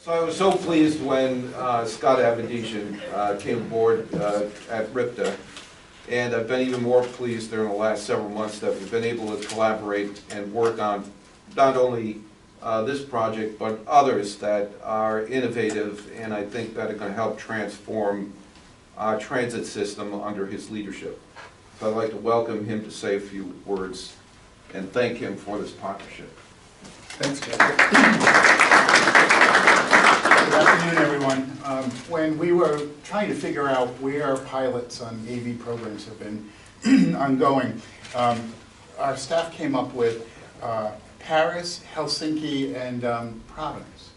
So I was so pleased when Scott Avedisian came aboard at RIPTIDE, and I've been even more pleased during the last several months that we've been able to collaborate and work on not only this project, but others that are innovative and I think that are going to help transform our transit system under his leadership. So I'd like to welcome him to say a few words and thank him for this partnership. Thanks, Scott. Good afternoon, everyone. When we were trying to figure out where pilots on AV programs have been ongoing, our staff came up with Paris, Helsinki, and Providence.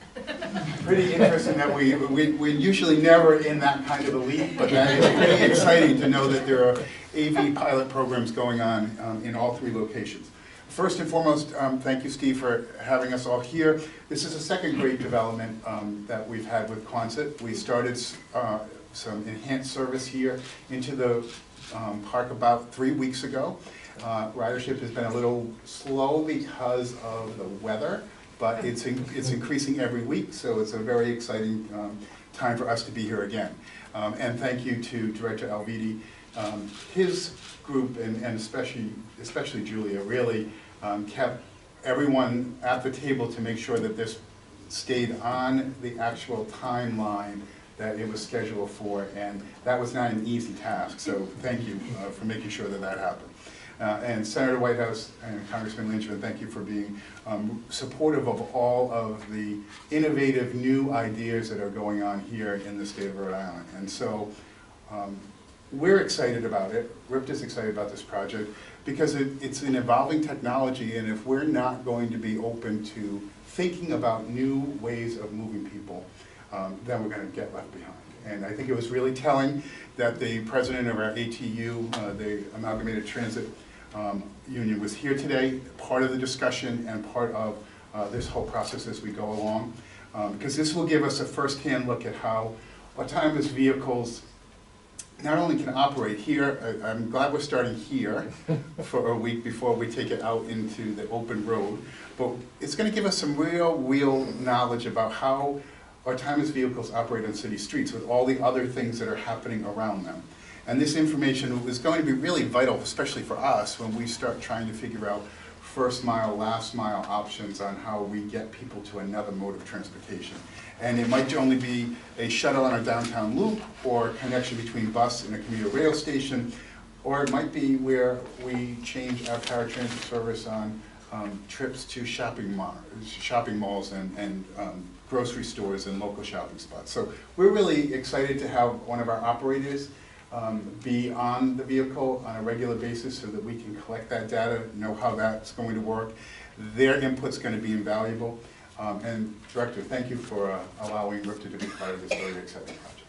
Pretty interesting that we're usually never in that kind of a league, but that is pretty exciting to know that there are AV pilot programs going on in all three locations. First and foremost, thank you, Steve, for having us all here. This is a second great development that we've had with Quonset. We started some enhanced service here into the park about 3 weeks ago. Ridership has been a little slow because of the weather, but it's increasing every week, so it's a very exciting time for us to be here again. And thank you to Director Alvidi. His group, and especially Julia, really kept everyone at the table to make sure that this stayed on the actual timeline that it was scheduled for, and that was not an easy task, so thank you for making sure that that happened. And Senator Whitehouse and Congressman Lynch, thank you for being supportive of all of the innovative new ideas that are going on here in the state of Rhode Island. And so we're excited about it. RIPTIDE is excited about this project because it's an evolving technology, and if we're not going to be open to thinking about new ways of moving people, then we're going to get left behind. And I think it was really telling that the president of our ATU, the Amalgamated Transit Union, was here today, part of the discussion and part of this whole process as we go along, because this will give us a first-hand look at how autonomous vehicles not only can operate here. I'm glad we're starting here for a week before we take it out into the open road, but it's going to give us some real knowledge about how autonomous vehicles operate on city streets with all the other things that are happening around them. And this information is going to be really vital, especially for us, when we start trying to figure out first mile, last mile options on how we get people to another mode of transportation. And it might only be a shuttle on a downtown loop, or a connection between bus and a commuter rail station, or it might be where we change our paratransit service on trips to shopping malls and grocery stores and local shopping spots. So we're really excited to have one of our operators be on the vehicle on a regular basis so that we can collect that data, know how that's going to work. Their input's going to be invaluable. And Director, thank you for allowing RIPTIDE to be part of this very exciting project.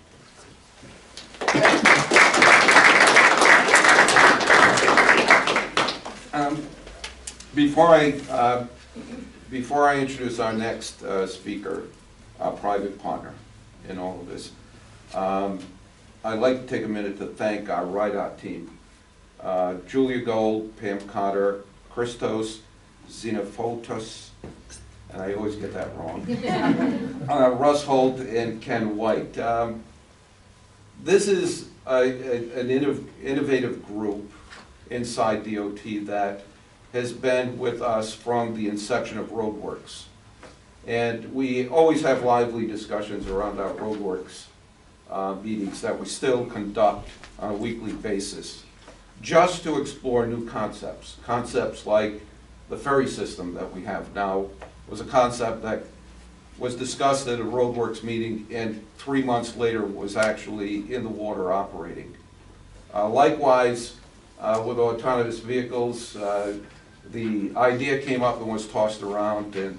Before I introduce our next speaker, our private partner in all of this, I'd like to take a minute to thank our RIPTIDE team. Julia Gold, Pam Cotter, Christos, Zena, and I always get that wrong, Russ Holt and Ken White. This is an innovative group inside DOT that has been with us from the inception of Roadworks. And we always have lively discussions around our Roadworks meetings that we still conduct on a weekly basis, just to explore new concepts. Concepts like the ferry system that we have now was a concept that was discussed at a Roadworks meeting, and 3 months later was actually in the water operating. Likewise, with autonomous vehicles, the idea came up and was tossed around, and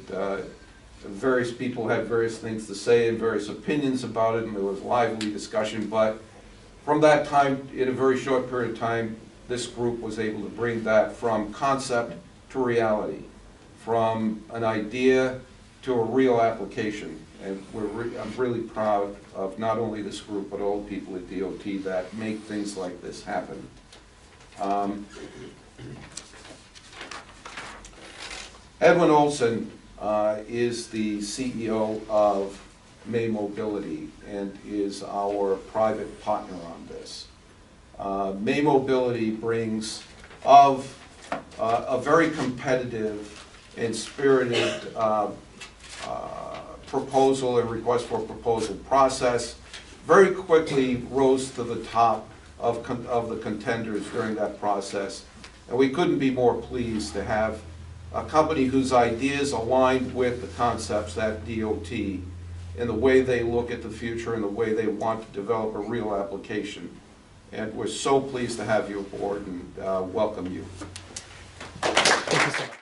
various people had various things to say and various opinions about it, and there was lively discussion. But from that time, in a very short period of time, this group was able to bring that from concept to reality, from an idea to a real application. And I'm really proud of not only this group, but all the people at DOT that make things like this happen. Edwin Olson is the CEO of May Mobility and is our private partner on this. May Mobility brings of a very competitive and spirited proposal and request for proposal process, very quickly rose to the top of the contenders during that process. And we couldn't be more pleased to have a company whose ideas aligned with the concepts at DOT in the way they look at the future and the way they want to develop a real application. And we're so pleased to have you aboard and welcome you. Thank you so much.